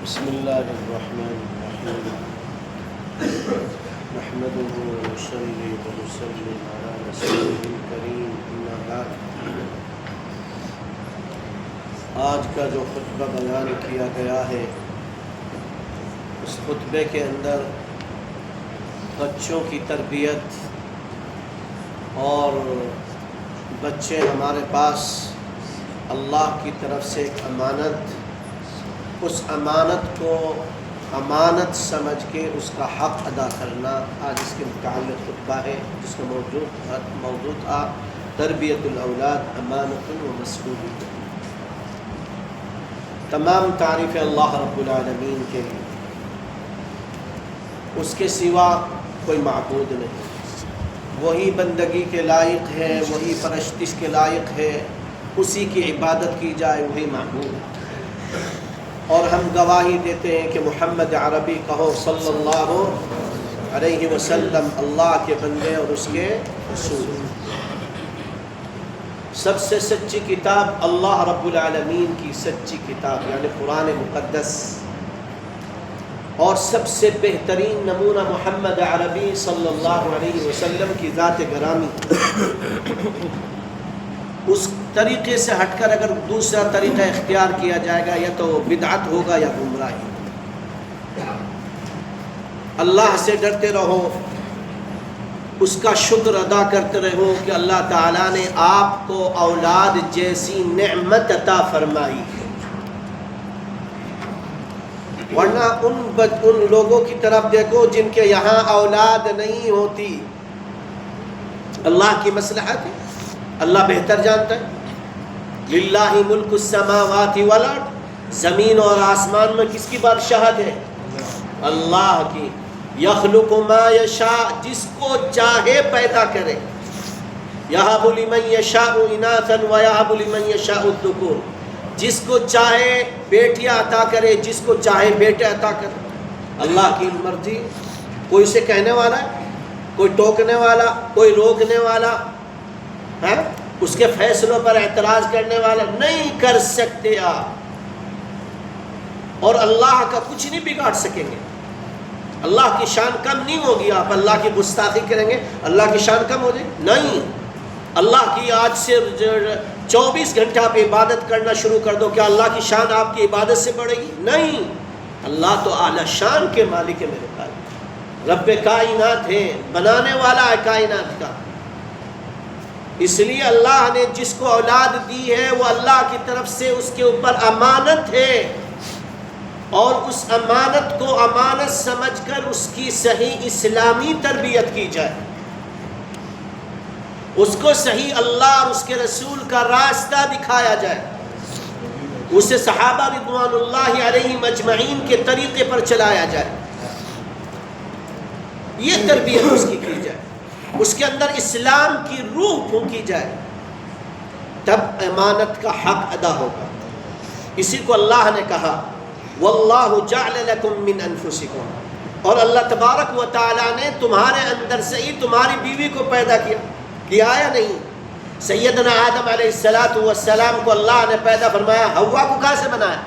بسم اللہ الرحمن الرحیم نحمده ونصلی ونسلم علی رسولہ الکریم اما بعد۔ آج کا جو خطبہ بیان کیا گیا ہے اس خطبے کے اندر بچوں کی تربیت اور بچے ہمارے پاس اللہ کی طرف سے ایک امانت، اس امانت کو امانت سمجھ کے اس کا حق ادا کرنا، آج اس کے متعلق خطبہ ہے جس کا موضوع تھا تربیت الاولاد امانت و مسئولیت۔ تمام تعریف اللہ رب العالمین کے لیے، اس کے سوا کوئی معبود نہیں، وہی بندگی کے لائق ہے، وہی پرستش کے لائق ہے، اسی کی عبادت کی جائے، وہی معبود ہے۔ اور ہم گواہی دیتے ہیں کہ محمد عربی کہو صلی اللہ علیہ وسلم اللہ کے بندے اور اس کے رسول۔ سب سے سچی کتاب اللہ رب العالمین کی سچی کتاب یعنی قرآن مقدس، اور سب سے بہترین نمونہ محمد عربی صلی اللہ علیہ وسلم کی ذات گرامی۔ اس طریقے سے ہٹ کر اگر دوسرا طریقہ اختیار کیا جائے گا یا تو بدعت ہوگا یا گمراہی۔ اللہ سے ڈرتے رہو، اس کا شکر ادا کرتے رہو کہ اللہ تعالیٰ نے آپ کو اولاد جیسی نعمت عطا فرمائی ہے، ورنہ ان لوگوں کی طرف دیکھو جن کے یہاں اولاد نہیں ہوتی۔ اللہ کی مصلحت ہے، اللہ بہتر جانتا ہے۔ للہ ملک السماوات والارض، زمین اور آسمان میں کس کی بادشاہت ہے؟ اللہ کی۔ یخلق ما یشاء، جس کو چاہے پیدا کرے۔ یہب لمن یشاء اناثا ویہب لمن یشاء الذکور، جس کو چاہے بیٹیاں عطا کرے، جس کو چاہے بیٹے عطا کرے۔ اللہ کی مرضی، کوئی اسے کہنے والا ہے؟ کوئی ٹوکنے والا، کوئی روکنے والا ہے؟ اس کے فیصلوں پر اعتراض کرنے والا نہیں کر سکتے آپ، اور اللہ کا کچھ نہیں بگاڑ سکیں گے۔ اللہ کی شان کم نہیں ہوگی، آپ اللہ کی گستاخی کریں گے اللہ کی شان کم ہو جائے گی؟ نہیں۔ اللہ کی آج سے 24 گھنٹے آپ عبادت کرنا شروع کر دو، کیا اللہ کی شان آپ کی عبادت سے بڑھے گی؟ نہیں۔ اللہ تو اعلی شان کے مالک ہے، میرے بھائی، رب کائنات ہے، بنانے والا ہے کائنات کا۔ اس لیے اللہ نے جس کو اولاد دی ہے وہ اللہ کی طرف سے اس کے اوپر امانت ہے، اور اس امانت کو امانت سمجھ کر اس کی صحیح اسلامی تربیت کی جائے، اس کو صحیح اللہ اور اس کے رسول کا راستہ دکھایا جائے، اسے صحابہ رضوان اللہ علیہم اجمعین کے طریقے پر چلایا جائے، یہ تربیت اس کی جائے، اس کے اندر اسلام کی روح پھونکی جائے، تب امانت کا حق ادا ہوگا۔ اسی کو اللہ نے کہا واللہ جعل لکم من انفسکم، اور اللہ تبارک و تعالیٰ نے تمہارے اندر سے ہی تمہاری بیوی کو پیدا کیا یا نہیں؟ سیدنا آدم علیہ السلام کو اللہ نے پیدا فرمایا، حوا کو کہاں سے بنایا؟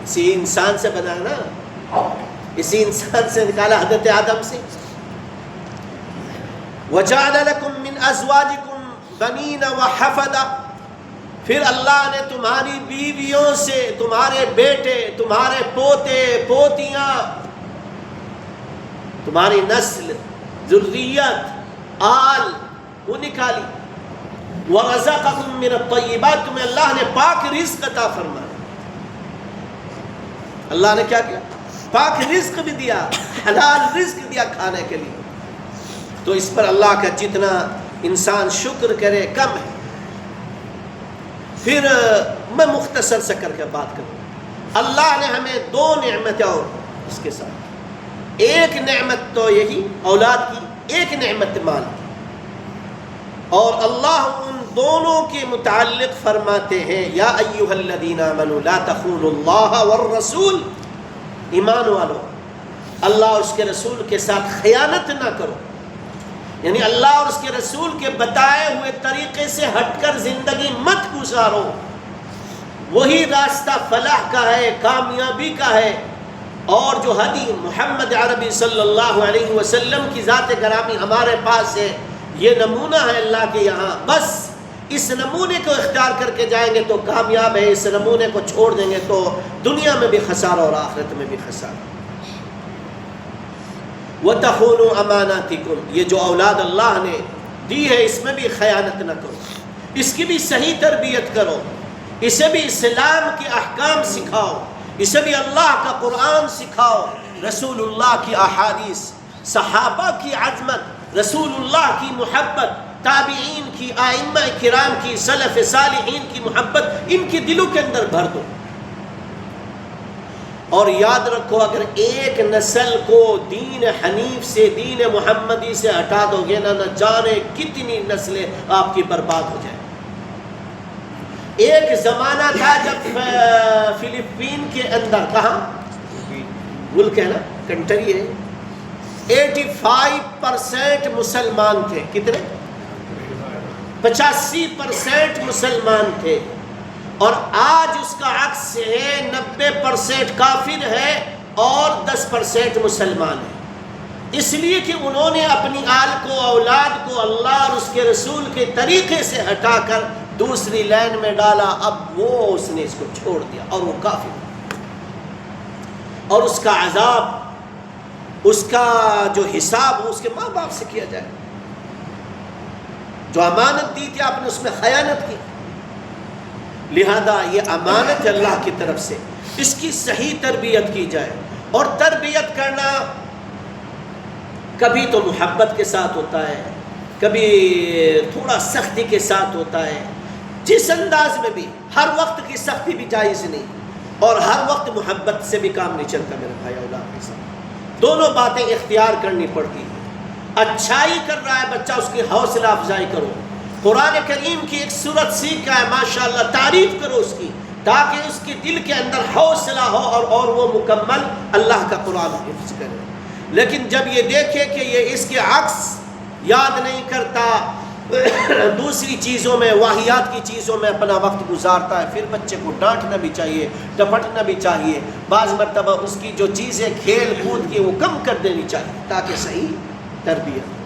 اسی انسان سے بنایا نا، اسی انسان سے نکالا، حضرت آدم سے۔ وَجَعَلَ لَكُم مِّنْ أَزْوَاجِكُمْ بَنِينَ وَحَفَدَةً، پھر اللہ نے تمہاری بیویوں سے تمہارے بیٹے، تمہارے پوتے پوتیاں، تمہاری نسل، ذریت، آل وہ نکالی۔ وَرَزَقَكُم مِّنَ الطَّيِّبَاتِ، تمہیں اللہ نے پاک رزق عطا فرمایا۔ اللہ نے کیا کیا؟ پاک رزق بھی دیا، حلال رزق دیا کھانے کے لیے۔ تو اس پر اللہ کا جتنا انسان شکر کرے کم ہے۔ پھر میں مختصر سے کر کے بات کروں، اللہ نے ہمیں دو نعمتیں اور اس کے ساتھ، ایک نعمت تو یہی اولاد کی، ایک نعمت مال کی، اور اللہ ان دونوں کے متعلق فرماتے ہیں یا ایھا الذین آمنوا لا تخونوا اللہ والرسول، ایمان والو اللہ اور اس کے رسول کے ساتھ خیانت نہ کرو، یعنی اللہ اور اس کے رسول کے بتائے ہوئے طریقے سے ہٹ کر زندگی مت گزارو۔ وہی راستہ فلاح کا ہے، کامیابی کا ہے۔ اور جو ہدی محمد عربی صلی اللہ علیہ وسلم کی ذات گرامی ہمارے پاس ہے، یہ نمونہ ہے اللہ کے یہاں، بس اس نمونے کو اختیار کر کے جائیں گے تو کامیاب ہے، اس نمونے کو چھوڑ دیں گے تو دنیا میں بھی خسارہ اور آخرت میں بھی خسارہ۔ وَتَخُونُوا أَمَانَاتِكُمْ، یہ جو اولاد اللہ نے دی ہے اس میں بھی خیانت نہ کرو، اس کی بھی صحیح تربیت کرو، اسے بھی اسلام کے احکام سکھاؤ، اسے بھی اللہ کا قرآن سکھاؤ، رسول اللہ کی احادیث، صحابہ کی عظمت، رسول اللہ کی محبت، تابعین کی، ائمہ کرام کی، سلف صالحین کی محبت ان کے دلوں کے اندر بھر دو۔ اور یاد رکھو اگر ایک نسل کو دین حنیف سے، دین محمدی سے ہٹا دو گے نہ جانے کتنی نسلیں آپ کی برباد ہو جائیں۔ ایک زمانہ تھا جب فلپین کے اندر، کہاں ملک ہے نا، کنٹری ہے، 85% مسلمان تھے۔ کتنے؟ 85% مسلمان تھے، اور آج اس کا عکس ہے، 90% کافر ہے اور 10% مسلمان ہے۔ اس لیے کہ انہوں نے اپنی آل کو، اولاد کو اللہ اور اس کے رسول کے طریقے سے ہٹا کر دوسری لائن میں ڈالا، اب وہ اس نے اس کو چھوڑ دیا اور وہ کافر، اور اس کا عذاب، اس کا جو حساب اس کے ماں باپ سے کیا جائے۔ جو امانت دی تھی آپ نے اس میں خیانت کی، لہذا یہ امانت اللہ کی طرف سے، اس کی صحیح تربیت کی جائے۔ اور تربیت کرنا کبھی تو محبت کے ساتھ ہوتا ہے، کبھی تھوڑا سختی کے ساتھ ہوتا ہے، جس انداز میں بھی، ہر وقت کی سختی بھی جائز نہیں، اور ہر وقت محبت سے بھی کام نہیں چلتا میرے بھائی اولاد کے ساتھ۔ دونوں باتیں اختیار کرنی پڑتی ہیں۔ اچھائی کر رہا ہے بچہ، اس کی حوصلہ افزائی کرو، قرآن کریم کی ایک سورت سیکھ کا ہے ماشاءاللہ، تعریف کرو اس کی، تاکہ اس کے دل کے اندر حوصلہ ہو اور وہ مکمل اللہ کا قرآن حفظ کرے۔ لیکن جب یہ دیکھے کہ یہ اس کے عکس یاد نہیں کرتا، دوسری چیزوں میں، واہیات کی چیزوں میں اپنا وقت گزارتا ہے، پھر بچے کو ڈانٹنا بھی چاہیے، ڈپٹنا بھی چاہیے، بعض مرتبہ اس کی جو چیزیں کھیل کود کی وہ کم کر دینی چاہیے تاکہ صحیح تربیت۔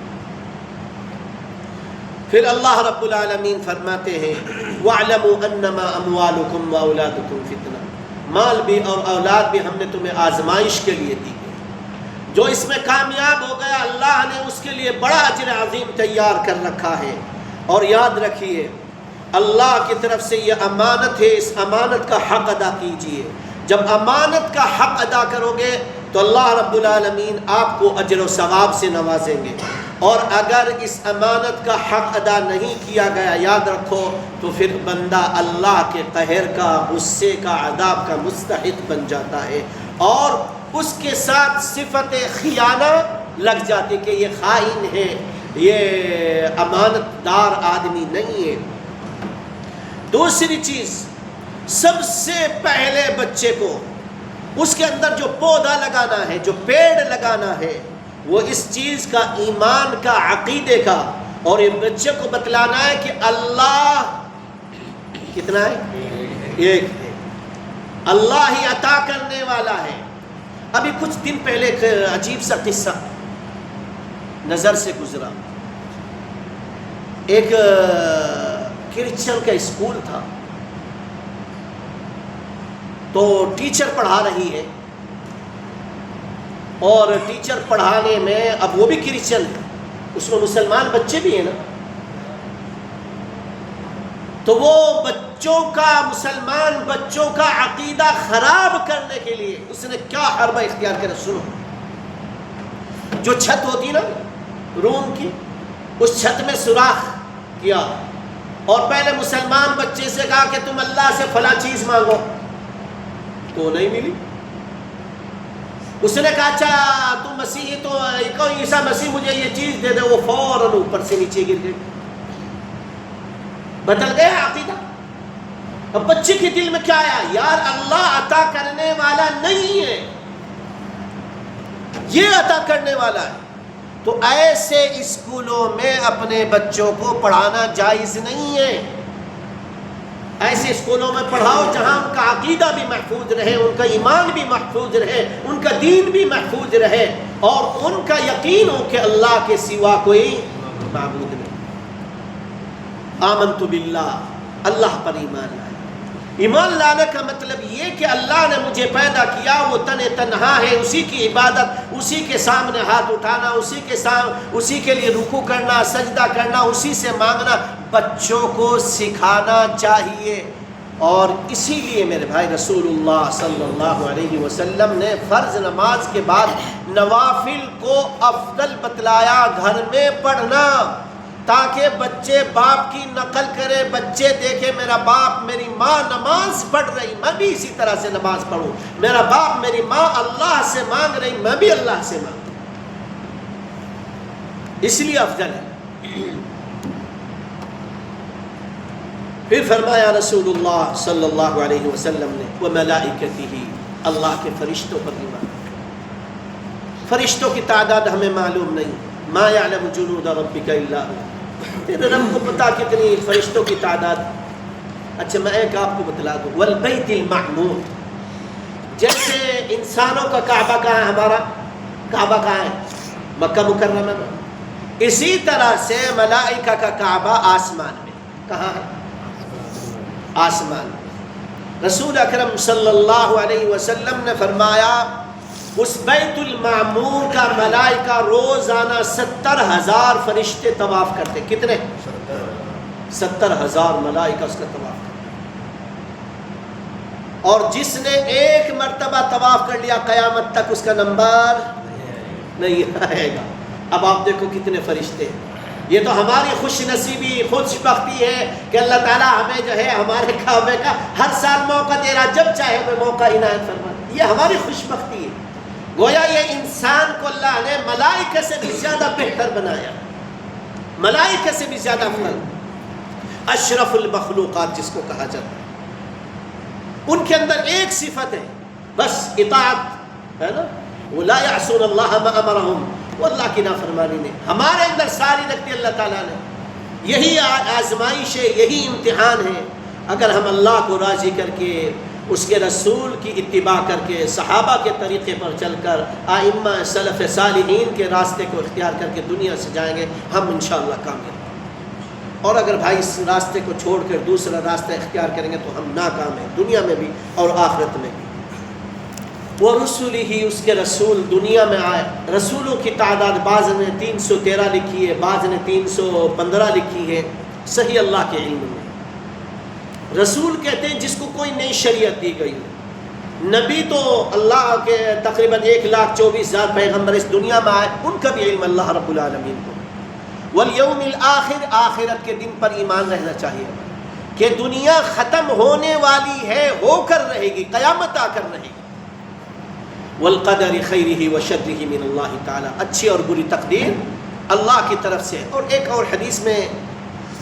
پھر اللہ رب العالمین فرماتے ہیں وَاعْلَمُوا أَنَّمَا أَمْوَالُكُمْ وَأَوْلَادُكُمْ فِتْنَةٌ، مال بھی اور اولاد بھی ہم نے تمہیں آزمائش کے لیے دی ہے۔ جو اس میں کامیاب ہو گیا اللہ نے اس کے لیے بڑا اجر عظیم تیار کر رکھا ہے۔ اور یاد رکھیے اللہ کی طرف سے یہ امانت ہے، اس امانت کا حق ادا کیجئے۔ جب امانت کا حق ادا کرو گے تو اللہ رب العالمین آپ کو اجر و ثواب سے نوازیں گے، اور اگر اس امانت کا حق ادا نہیں کیا گیا یاد رکھو تو پھر بندہ اللہ کے قہر کا، غصے کا، عذاب کا مستحق بن جاتا ہے، اور اس کے ساتھ صفت خیانہ لگ جاتی کہ یہ خائن ہے، یہ امانت دار آدمی نہیں ہے۔ دوسری چیز، سب سے پہلے بچے کو اس کے اندر جو پودا لگانا ہے، جو پیڑ لگانا ہے، وہ اس چیز کا، ایمان کا، عقیدے کا، اور یہ بچے کو بتلانا ہے کہ اللہ کتنا ہے؟ ایک ہے، اللہ ہی عطا کرنے والا ہے۔ ابھی کچھ دن پہلے ایک عجیب سا قصہ نظر سے گزرا۔ ایک کرسچن کا اسکول تھا، تو ٹیچر پڑھا رہی ہے، اور ٹیچر پڑھانے میں، اب وہ بھی کرسچن ہے، اس میں مسلمان بچے بھی ہیں نا، تو وہ بچوں کا، مسلمان بچوں کا عقیدہ خراب کرنے کے لیے اس نے کیا حربہ اختیار کرا، سنو۔ جو چھت ہوتی نا روم کی، اس چھت میں سوراخ کیا، اور پہلے مسلمان بچے سے کہا کہ تم اللہ سے فلاں چیز مانگو، تو نہیں ملی۔ اس نے کہا اچھا تم مسیحی تو عیسیٰ مسیح مجھے یہ چیز دے دے، وہ فوراً اوپر سے نیچے گر گئی، بدل گیا عقیدہ۔ اب بچے کے دل میں کیا آیا؟ یار اللہ عطا کرنے والا نہیں ہے، یہ عطا کرنے والا ہے۔ تو ایسے اسکولوں میں اپنے بچوں کو پڑھانا جائز نہیں ہے، ایسے اسکولوں میں پڑھاؤ جہاں ان کا عقیدہ بھی محفوظ رہے، ان کا ایمان بھی محفوظ رہے، ان کا دین بھی محفوظ رہے، اور ان کا یقین ہو کہ اللہ کے سوا کوئی معبود نہیں۔ آمنت باللہ، اللہ پر ایمان لائے۔ ایمان لانے کا مطلب یہ کہ اللہ نے مجھے پیدا کیا، وہ تنہا ہے، اسی کی عبادت، اسی کے سامنے ہاتھ اٹھانا، اسی کے لیے رکوع کرنا، سجدہ کرنا، اسی سے مانگنا بچوں کو سکھانا چاہیے۔ اور اسی لیے میرے بھائی رسول اللہ صلی اللہ علیہ وسلم نے فرض نماز کے بعد نوافل کو افضل بتلایا، گھر میں پڑھنا، تاکہ بچے باپ کی نقل کرے، بچے دیکھے میرا باپ میری ماں نماز پڑھ رہی، میں بھی اسی طرح سے نماز پڑھوں، میرا باپ میری ماں اللہ سے مانگ رہی، میں بھی اللہ سے مانگ، اس لیے افضل ہے۔ پھر فرمایا رسول اللہ صلی اللہ علیہ وسلم نے وَمَلَائِكَتِهِ، اللہ کے فرشتوں پر ایمان۔ فرشتوں کی تعداد ہمیں معلوم نہیں، ما يعلم جنود ربك الا هو، تیرے رب کو پتا کتنی فرشتوں کی تعداد۔ اچھا میں ایک آپ کو بتلا دوں، والبیت المعمور، جیسے انسانوں کا کعبہ کہاں ہے، ہمارا کعبہ کہاں ہے، مکہ مکرمہ میں، اسی طرح سے ملائکہ کا کعبہ آسمان میں، کہاں ہے، آسمان میں۔ رسول اکرم صلی اللہ علیہ وسلم نے فرمایا اس بیت المعمور کا ملائکہ روزانہ 70,000 فرشتے طواف کرتے۔ کتنے؟ 70,000 ملائکہ اس کا طواف کرتے، اور جس نے ایک مرتبہ طواف کر لیا قیامت تک اس کا نمبر نہیں آئے گا۔ اب آپ دیکھو کتنے فرشتے ہیں۔ یہ تو ہماری خوش نصیبی، خوش بختی ہے کہ اللہ تعالیٰ ہمیں جو ہے ہمارے کعبے کا ہر سال موقع دے رہا، جب چاہے ہمیں موقع عنایت فرما، یہ ہماری خوش بختی ہے۔ گویا یہ انسان کو اللہ نے ملائکہ سے بھی زیادہ بہتر بنایا، ملائکہ سے بھی زیادہ افضل، اشرف المخلوقات جس کو کہا جاتا ہے۔ ان کے اندر ایک صفت ہے بس، اطاعت ہے نا، وہ لا یعصون اللہ ما امرہم، وہ اللہ کی نافرمانی نہیں۔ ہمارے اندر ساری رکھتی اللہ تعالیٰ نے، یہی آزمائش ہے، یہی امتحان ہے۔ اگر ہم اللہ کو راضی کر کے، اس کے رسول کی اتباع کر کے، صحابہ کے طریقے پر چل کر، ائمہ سلف صالحین کے راستے کو اختیار کر کے دنیا سے جائیں گے، ہم انشاءاللہ کامیاب۔ اور اگر بھائی اس راستے کو چھوڑ کر دوسرا راستہ اختیار کریں گے تو ہم ناکام ہیں، دنیا میں بھی اور آخرت میں بھی۔ وَرُسُلِهِ، اس کے رسول دنیا میں آئے، رسولوں کی تعداد بعض نے 313 لکھی ہے، بعض نے 315 لکھی ہے، صحیح اللہ کے علم میں۔ رسول کہتے ہیں جس کو کوئی نئی شریعت دی گئی ہو۔ نبی تو اللہ کے تقریباً 1,24,000 پیغمبر اس دنیا میں آئے، ان کا بھی علم اللہ رب العالمین کو۔ والیوم الآخر، آخرت کے دن پر ایمان رہنا چاہیے کہ دنیا ختم ہونے والی ہے، ہو کر رہے گی، قیامت آ کر رہے گی۔ والقدر خیرہ وشرہ من اللہ تعالی، اچھی اور بری تقدیر اللہ کی طرف سے۔ اور ایک اور حدیث میں،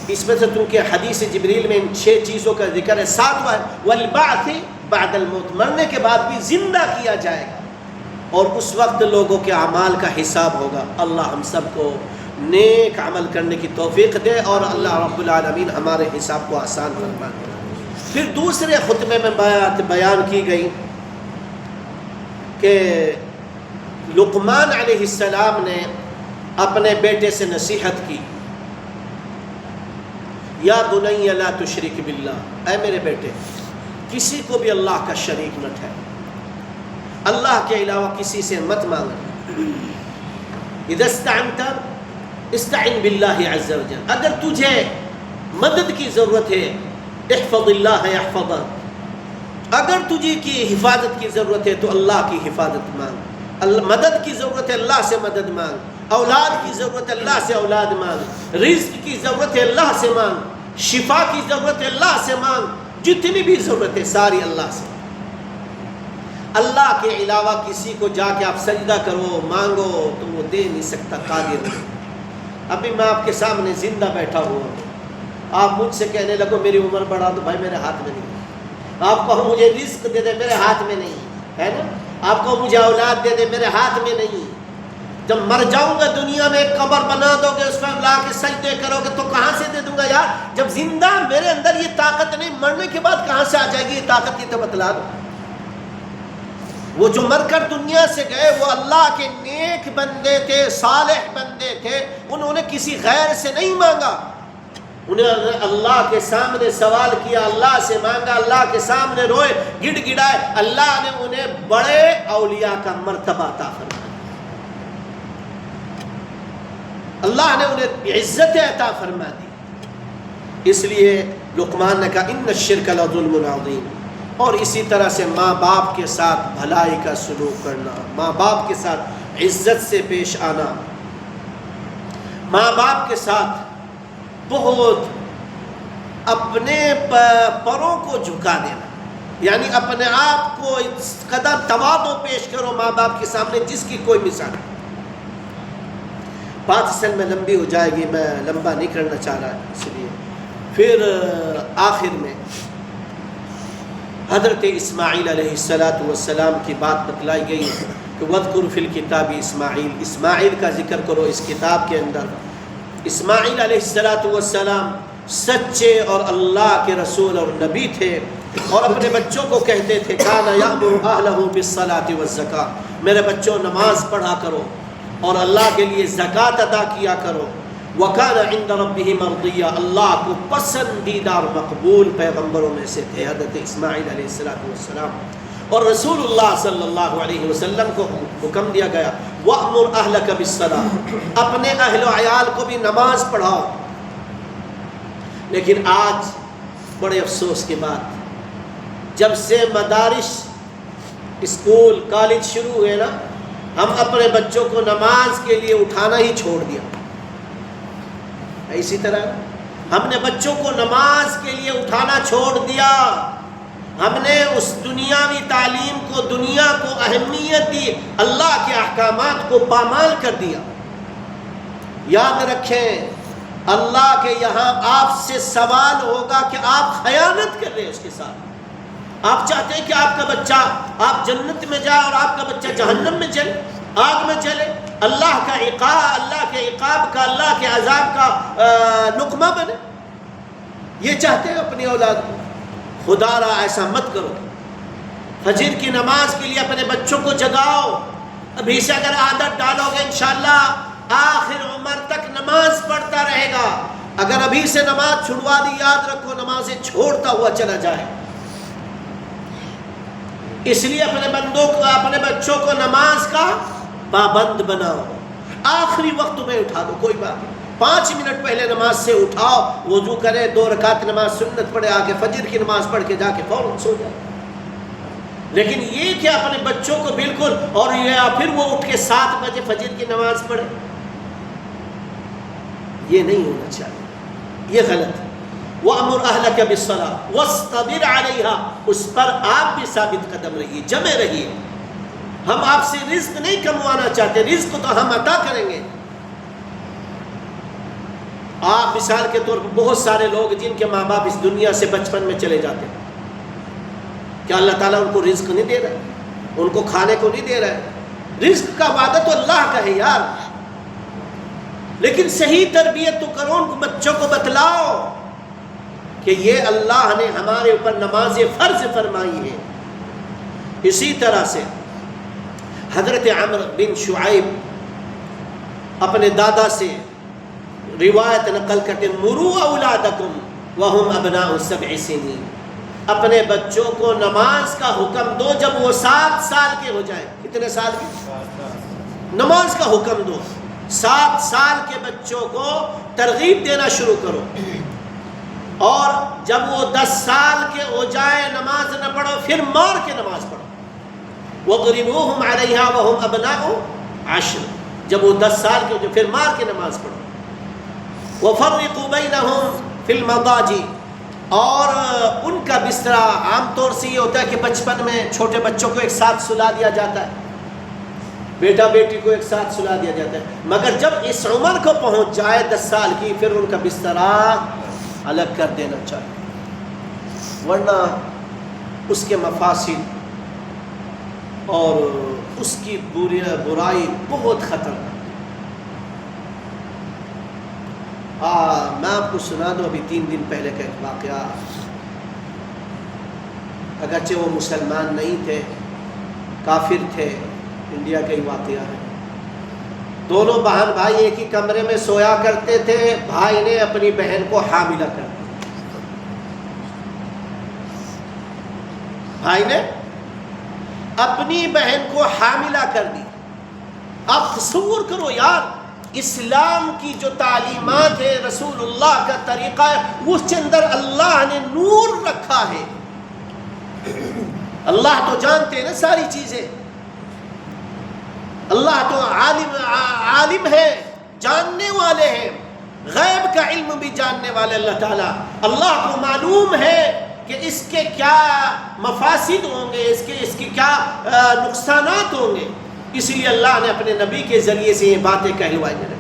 اس میں سے چونکہ حدیث جبریل میں ان 6 چیزوں کا ذکر ہے، 7واں ہے والبعث بعد الموت، مرنے کے بعد بھی زندہ کیا جائے گا، اور اس وقت لوگوں کے اعمال کا حساب ہوگا۔ اللہ ہم سب کو نیک عمل کرنے کی توفیق دے، اور اللہ رب العالمین ہمارے حساب کو آسان فرما دے۔ پھر دوسرے خطبے میں بات بیان کی گئی کہ لقمان علیہ السلام نے اپنے بیٹے سے نصیحت کی، یا بنی لا تشرک باللہ، اے میرے بیٹے کسی کو بھی اللہ کا شریک نہ ٹھہرا، اللہ کے علاوہ کسی سے مت مانگنا۔ اذا استعنت استعن باللہ عز وجل، اگر تجھے مدد کی ضرورت ہے احفظ اللہ یحفظک، اگر تجھے کی حفاظت کی ضرورت ہے تو اللہ کی حفاظت مانگ، مدد کی ضرورت ہے اللہ سے مدد مانگ، اولاد کی ضرورت ہے اللہ سے اولاد مانگ، رزق کی ضرورت ہے اللہ سے مانگ، شفا کی ضرورت ہے اللہ سے مانگ، جتنی بھی ضرورت ہے ساری اللہ سے۔ اللہ کے علاوہ کسی کو جا کے آپ سجدہ کرو، مانگو تو وہ دے نہیں سکتا، قادر نہیں۔ ابھی میں آپ کے سامنے زندہ بیٹھا ہوا ہوں، آپ مجھ سے کہنے لگو میری عمر بڑھا تو بھائی میرے ہاتھ میں نہیں، آپ کہو مجھے رزق دے دے، میرے ہاتھ میں نہیں ہے نا، آپ کہو مجھے اولاد دے دے، میرے ہاتھ میں نہیں۔ جب مر جاؤں گا دنیا میں ایک قبر بنا دو گے، اس پر لا کے سجدے کرو گے تو کہاں سے دے دوں گا یار؟ جب زندہ میرے اندر یہ طاقت نہیں، مرنے کے بعد کہاں سے آ جائے گی یہ طاقت؟ یہ تو بتلا دو۔ وہ جو مر کر دنیا سے گئے وہ اللہ کے نیک بندے تھے، صالح بندے تھے، انہوں نے کسی غیر سے نہیں مانگا، انہوں نے اللہ کے سامنے سوال کیا، اللہ سے مانگا، اللہ کے سامنے روئے، گڑ گڑائے، اللہ نے انہیں بڑے اولیاء کا مرتبہ عطا فرمایا، اللہ نے انہیں عزت عطا فرما دی۔ اس لیے لقمان نے کہا ان الشرک لظلم عظیم۔ اور اسی طرح سے ماں باپ کے ساتھ بھلائی کا سلوک کرنا، ماں باپ کے ساتھ عزت سے پیش آنا، ماں باپ کے ساتھ بہت اپنے پروں کو جھکا دینا، یعنی اپنے آپ کو اس قدر تواضع پیش کرو ماں باپ کے سامنے جس کی کوئی مثال نہیں۔ بات اصل میں لمبی ہو جائے گی، میں لمبا نہیں کرنا چاہ رہا، اس لیے پھر آخر میں حضرت اسماعیل علیہ السلام کی بات بتلائی گئی کہ وَاذْكُرْ فِي الْكِتَابِ اسماعیل، اسماعیل کا ذکر کرو اس کتاب کے اندر۔ اسماعیل علیہ السلام سچے اور اللہ کے رسول اور نبی تھے، اور اپنے بچوں کو کہتے تھے کَانَ يَأْمُرُ أَهْلَهُ بِالصَّلَاةِ وَالزَّكَاةِ، میرے بچوں نماز پڑھا کرو اور اللہ کے لیے زکوٰۃ ادا کیا کرو، وَكَانَ عِنْدَ رَبِّهِ مَرْضِيًّا، اللہ کو پسندیدہ اور مقبول پیغمبروں میں سے تھے حضرت اسماعیل علیہ السلام۔ اور رسول اللہ صلی اللہ علیہ وسلم کو حکم دیا گیا وَأْمُرْ أَهْلَكَ بِالصَّلَاةِ، اپنے اہل و عیال کو بھی نماز پڑھاؤ۔ لیکن آج بڑے افسوس کی بات، جب سے مدارس، اسکول، کالج شروع ہوئے نا، ہم اپنے بچوں کو نماز کے لیے اٹھانا ہی چھوڑ دیا۔ اسی طرح ہم نے بچوں کو نماز کے لیے اٹھانا چھوڑ دیا، ہم نے اس دنیاوی تعلیم کو، دنیا کو اہمیت دی، اللہ کے احکامات کو پامال کر دیا۔ یاد رکھیں اللہ کے یہاں آپ سے سوال ہوگا کہ آپ خیانت کر رہے ہیں اس کے ساتھ۔ آپ چاہتے ہیں کہ آپ کا بچہ آپ جنت میں جائے اور آپ کا بچہ جہنم میں چلے، آگ میں چلے، اللہ کا عقاب، اللہ کے عقاب کا، اللہ کے عذاب کا لقمہ بنے؟ یہ چاہتے ہیں اپنی اولاد کو؟ خدا را ایسا مت کرو۔ فجر کی نماز کے لیے اپنے بچوں کو جگاؤ، ابھی سے اگر عادت ڈالو گے انشاءاللہ آخر عمر تک نماز پڑھتا رہے گا۔ اگر ابھی سے نماز چھڑوا دی، یاد رکھو نمازیں چھوڑتا ہوا چلا جائے۔ اس لیے اپنے بچوں کو نماز کا پابند بناؤ، آخری وقت میں اٹھا دو، کوئی بات نہیں، 5 منٹ پہلے نماز سے اٹھاؤ، وضو کرے، 2 رکعت نماز سنت پڑھے، آ کے فجر کی نماز پڑھ کے جا کے فوراً سو جائے۔ لیکن یہ کہ اپنے بچوں کو بالکل، اور یا پھر وہ اٹھ کے 7 بجے فجر کی نماز پڑھے، یہ نہیں ہونا چاہیے، یہ غلط ہے۔ وَأْمُرْ أَهْلَكَ بِالصَّلَاةِ وَاصْطَبِرْ عَلَيْهَا، اس پر آپ بھی ثابت قدم رہیے، جمے رہیے۔ ہم آپ سے رزق نہیں کموانا چاہتے، رزق تو ہم عطا کریں گے۔ آپ مثال کے طور پر بہت سارے لوگ جن کے ماں باپ اس دنیا سے بچپن میں چلے جاتے ہیں، کیا اللہ تعالیٰ ان کو رزق نہیں دے رہا ہے؟ ان کو کھانے کو نہیں دے رہا ہے؟ رزق کا وعدہ تو اللہ کا ہے یار، لیکن صحیح تربیت تو کرو، ان کو بچوں کو بتلاؤ کہ یہ اللہ نے ہمارے اوپر نماز فرض فرمائی ہے۔ اسی طرح سے حضرت عمرو بن شعیب اپنے دادا سے روایت نقل کرتے ہیں مروا اولادکم وہم ابناء 7 سنین، اپنے بچوں کو نماز کا حکم دو جب وہ 7 سال کے ہو جائیں۔ کتنے سال کے؟ نماز کا حکم دو۔ 7 سال کے بچوں کو ترغیب دینا شروع کرو، اور جب وہ 10 سال کے ہو جائے نماز نہ پڑھو، پھر مار کے نماز پڑھو۔ وَضْرِبُوهُمْ عَلَيْهَا وَهُمْ أَبْنَاءُ 10، جب وہ 10 سال کے ہو جائے پھر مار کے نماز پڑھو۔ وَفَرِّقُوا بَيْنَهُمْ فِي الْمَضَاجِعِ، اور ان کا بستر عام طور سے یہ ہوتا ہے کہ بچپن میں چھوٹے بچوں کو ایک ساتھ سلا دیا جاتا ہے، بیٹا بیٹی کو ایک ساتھ سلا دیا جاتا ہے، مگر جب اس عمر کو پہنچ جائے 10 سال کی، پھر ان کا بستر الگ کر دینا چاہیے، ورنہ اس کے مفاسد اور اس کی برائی بہت خطرناک۔ میں آپ کو سنا دوں ابھی 3 دن پہلے کا ایک واقعہ. اگرچہ وہ مسلمان نہیں تھے، کافر تھے، انڈیا کا ہی واقعہ ہے. دونوں بہن بھائی ایک ہی کمرے میں سویا کرتے تھے. بھائی نے اپنی بہن کو حاملہ کر دیا. بھائی نے اپنی بہن کو حاملہ کر دی. آپ تصور کرو یار، اسلام کی جو تعلیمات ہے، رسول اللہ کا طریقہ ہے، اس کے اندر اللہ نے نور رکھا ہے. اللہ تو جانتے ہیں نا ساری چیزیں. اللہ تو عالم ہے، جاننے والے ہیں، غیب کا علم بھی جاننے والے اللہ تعالیٰ. اللہ کو معلوم ہے کہ اس کے کیا مفاسد ہوں گے، اس کے کیا نقصانات ہوں گے. اس لیے اللہ نے اپنے نبی کے ذریعے سے یہ باتیں کہلوائی ہیں.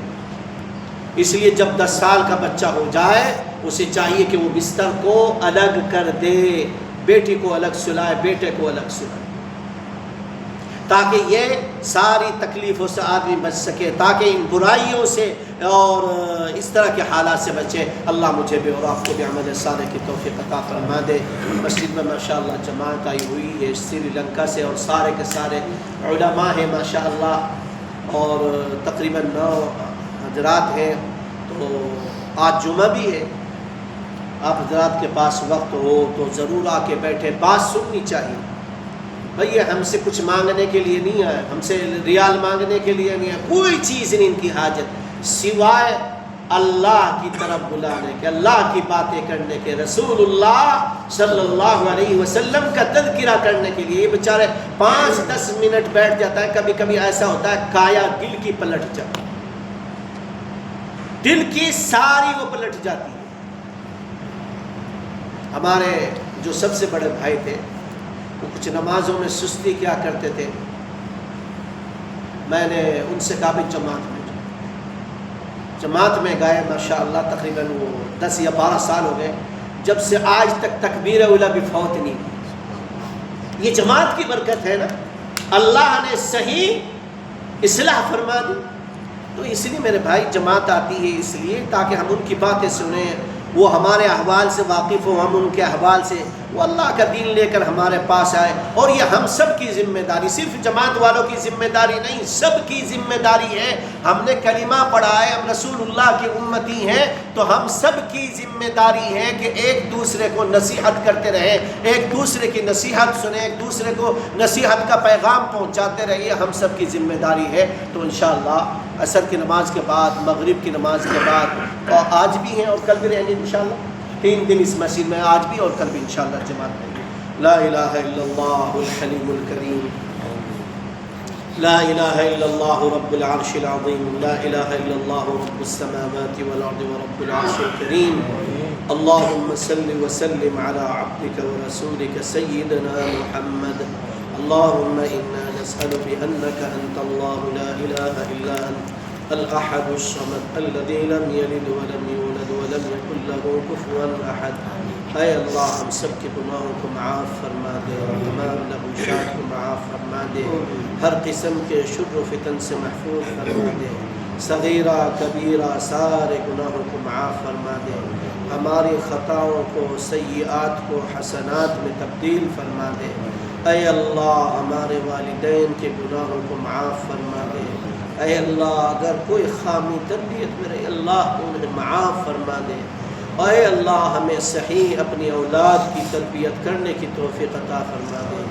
اس لیے جب 10 سال کا بچہ ہو جائے اسے چاہیے کہ وہ بستر کو الگ کر دے، بیٹی کو الگ سلائے، بیٹے کو الگ سلائے، تاکہ یہ ساری تکلیفوں سے آدمی بچ سکے، تاکہ ان برائیوں سے اور اس طرح کے حالات سے بچے. اللہ مجھے بھی اور آپ کو بھی عمل صالح کی توفیق عطا فرما دے. مسجد میں ماشاءاللہ جماعت آئی ہوئی ہے سری لنکا سے، اور سارے کے سارے علماء ہیں ماشاءاللہ، اور تقریباً 9 حضرات ہیں. تو آج جمعہ بھی ہے. آپ حضرات کے پاس وقت ہو تو ضرور آ کے بیٹھے، بات سننی چاہیے. بھئی یہ ہم سے کچھ مانگنے کے لیے نہیں ہے، ہم سے ریال مانگنے کے لیے نہیں ہے، کوئی چیز نہیں ان کی حاجت سوائے اللہ کی طرف بلانے کے، اللہ کی باتیں کرنے کے، رسول اللہ صلی اللہ علیہ وسلم کا تذکرہ کرنے کے لیے. یہ بیچارے 5-10 منٹ بیٹھ جاتا ہے. کبھی کبھی ایسا ہوتا ہے کایا دل کی پلٹ جاتی، دل کی ساری وہ پلٹ جاتی ہے. ہمارے جو سب سے بڑے بھائی تھے وہ کچھ نمازوں میں سستی کیا کرتے تھے. میں نے ان سے کہا بھی جماعت میں گئے. ماشاءاللہ تقریباً وہ 10 یا 12 سال ہو گئے جب سے آج تک تکبیر اولا بھی فوت نہیں ہوئی. یہ جماعت کی برکت ہے نا، اللہ نے صحیح اصلاح فرما دی. تو اس لیے میرے بھائی جماعت آتی ہے اس لیے تاکہ ہم ان کی باتیں سنیں، وہ ہمارے احوال سے واقف ہوں، ہم ان کے احوال سے، وہ اللہ کا دین لے کر ہمارے پاس آئے. اور یہ ہم سب کی ذمہ داری، صرف جماعت والوں کی ذمہ داری نہیں، سب کی ذمہ داری ہے. ہم نے کلمہ پڑھا ہے، ہم رسول اللہ کی امتی ہیں، تو ہم سب کی ذمہ داری ہے کہ ایک دوسرے کو نصیحت کرتے رہیں، ایک دوسرے کی نصیحت سنیں، ایک دوسرے کو نصیحت کا پیغام پہنچاتے رہیے. ہم سب کی ذمہ داری ہے. تو انشاءاللہ عصر کی نماز کے بعد، مغرب کی نماز کے بعد، اور آج بھی ہیں اور کل بھی رہیں گے انشاءاللہ. 3 دن اس مسجد میں، آج بھی اور کل بھی انشاءاللہ جماعت رہیں گے. لا الہ الا اللہ الحلیم الکریم، لا الہ الا اللہ رب العرش العظیم، لا الہ الا اللہ رب السماوات والارض ورب العرش الکریم. اللہم صل وسلم علی عبدک ورسولک سیدنا محمد. اللہم انا نسأل بأنک انت اللہ لا الہ الا انت الأحد الصمد الذي لم يلد ولم يولد ولم يكن له كفوا أحد. اے اللہ ہم سب کے گناہوں کو معاف فرما دے، تمام نبوشات کو معاف فرما دے، ہر قسم کے شر و فتن سے محفوظ فرما دے، صغیرہ کبیرہ سارے گناہوں کو معاف فرما دے، ہماری خطاؤں کو، سیئات کو حسنات میں تبدیل فرما دے. اے اللہ ہمارے والدین کے گناہوں کو معاف فرما دے. اے اللہ اگر کوئی خامی تربیت میں رہے اللہ کو انہیں معاف فرما دے. اے اللہ ہمیں صحیح اپنی اولاد کی تربیت کرنے کی توفیق عطا فرما دے.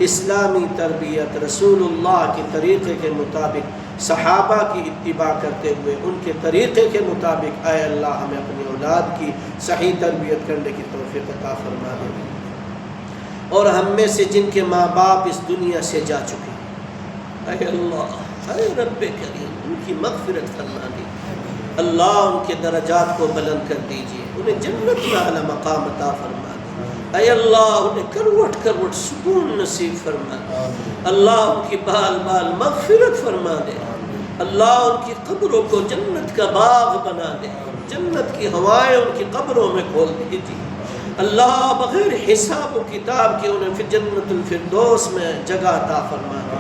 اسلامی تربیت رسول اللہ کے طریقے کے مطابق، صحابہ کی اتباع کرتے ہوئے ان کے طریقے کے مطابق اے اللہ ہمیں اپنی اولاد کی صحیح تربیت کرنے کی توفیق عطا فرما دے. اور ہم میں سے جن کے ماں باپ اس دنیا سے جا چکے، اے اللہ اے رب کریم ان کی مغفرت فرما دی. اللہ ان کے درجات کو بلند کر دیجئے، انہیں جنت کا اعلی مقام عطا فرما دے. اے اللہ انہیں کروٹ کروٹ سکون نصیب فرما دے. اللہ ان کی بال بال مغفرت فرما دے. اللہ ان کی قبروں کو جنت کا باغ بنا دے، جنت کی ہوائیں ان کی قبروں میں کھول دیجئے. اللہ بغیر حساب و کتاب کے انہیں جنت الفردوس میں جگہ عطا فرما دے.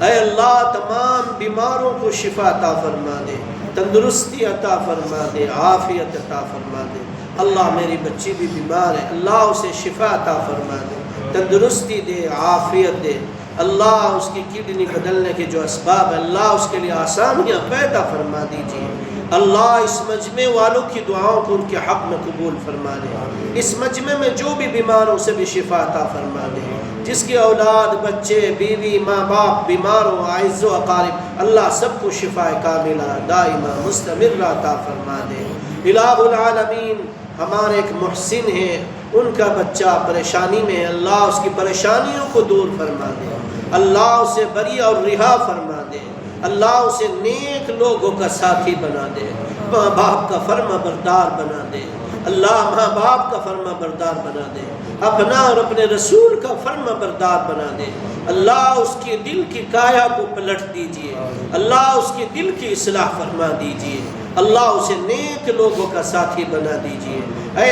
اے اللہ تمام بیماروں کو شفا عطا فرما دے، تندرستی عطا فرما دے، عافیت عطا فرما دے۔ اللہ میری بچی بھی بیمار ہے، اللہ اسے شفا عطا فرما دے، تندرستی دے، عافیت دے۔ اللہ اس کی کڈنی بدلنے کے جو اسباب ہے اللہ اس کے لیے آسانیاں پیدا فرما دیجیے۔ اللہ اس مجمع والوں کی دعاؤں کو ان کے حق میں قبول فرما دے۔ اس مجمع میں جو بھی بیمار ہو اسے بھی شفا عطا فرما دے۔ جس کی اولاد، بچے، بیوی، ماں باپ بیمار ہو، اعز و اقارب، اللہ سب کو شفا کاملہ دائمہ مستمرہ عطا فرما دے۔ الہ العالمین، ہمارے ایک محسن ہیں، ان کا بچہ پریشانی میں ہے، اللہ اس کی پریشانیوں کو دور فرما دے، اللہ اسے بری اور رہا فرما دے، اللہ اسے نیک لوگوں کا ساتھی بنا دے، ماں باپ کا فرما بردار بنا دے، اللہ ماں باپ کا فرما بردار بنا دے، اپنا اور اپنے رسول کا فرما بردار بنا دے۔ اللہ اس کے دل کی کایا کو پلٹ دیجئے، اللہ اس کے دل کی اصلاح فرما دیجئے، اللہ اسے نیک لوگوں کا ساتھی بنا دیجئے۔ اے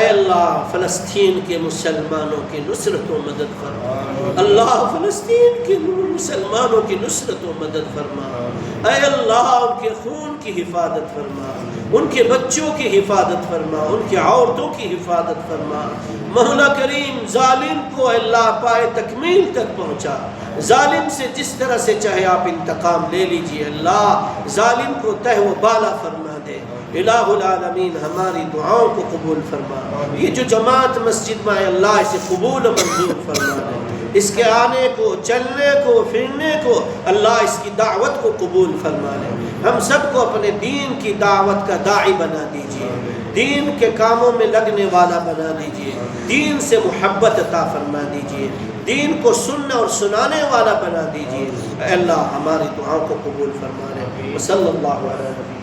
اللہ فلسطین کے مسلمانوں کی نصرت و مدد فرما، اللہ فلسطین کے مسلمانوں کی نصرت و مدد فرما، اے اللہ ان کے خون کی حفاظت فرما، ان کے بچوں کی حفاظت فرما، ان کی عورتوں کی حفاظت فرما۔ مولا کریم ظالم کو اللہ پائے تکمیل تک پہنچا، ظالم سے جس طرح سے چاہے آپ انتقام لے لیجئے، اللہ ظالم کو تہ و بالا فرما دے۔ الہ العالمین ہماری دعاؤں کو قبول فرما، یہ جو جماعت مسجد میں ہے اللہ اسے قبول و منظور فرما دے، اس کے آنے کو، چلنے کو، پھرنے کو، اللہ اس کی دعوت کو قبول فرما لے۔ ہم سب کو اپنے دین کی دعوت کا داعی بنا دیجئے، دین کے کاموں میں لگنے والا بنا دیجئے، دین سے محبت عطا فرما دیجئے، دین کو سننے اور سنانے والا بنا دیجئے۔ اے اللہ ہماری دعاؤں کو قبول فرما لے۔ وصلی اللہ علیہ وسلم۔